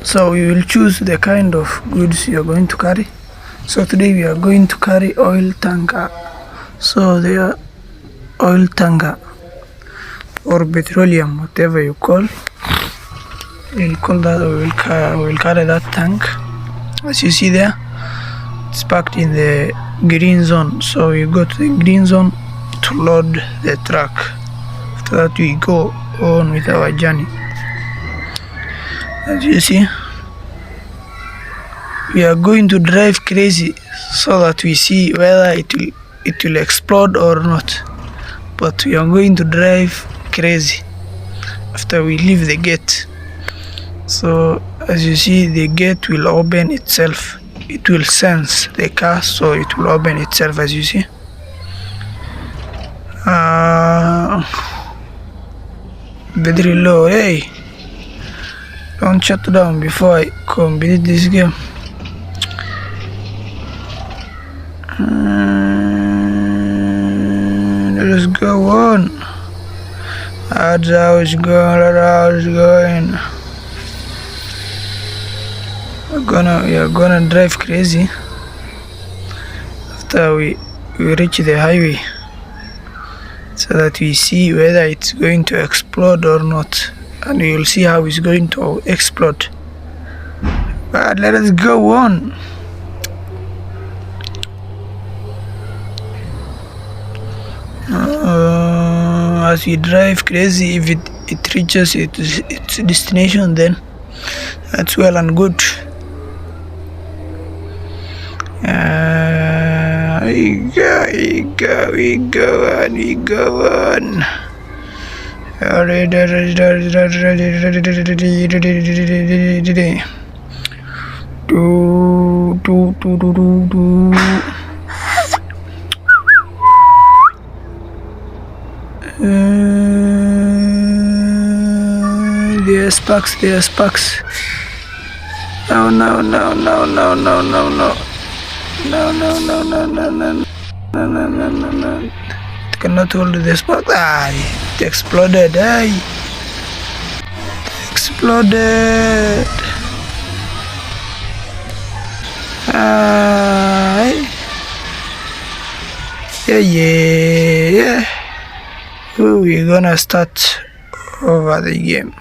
So you will choose the kind of goods you are going to carry. So today we are going to carry oil tanker. So the oil tanker or petroleum, whatever you call, we'll call that, or we'll carry that tank. As you see there, it's parked in the green zone. So we go to the green zone to load the truck. After that we go on with our journey. As you see, we are going to drive crazy so that we see whether it will explode or not. But we are going to drive crazy after we leave the gate. So as you see, the gate will open itself. It will sense the car, so it will open itself, as you see. Battery low. Hey, don't shut down before I complete this game. Let's go on. That's how it's going. We are gonna drive crazy after we reach the highway, so that we see whether it's going to explode or not, and we will see how it's going to explode. But let us go on. As we drive crazy, if it reaches its destination, then that's well and good. We go on. There's sparks. No. It cannot hold the spark. It exploded. Exploded. Yeah. We're gonna start over the game.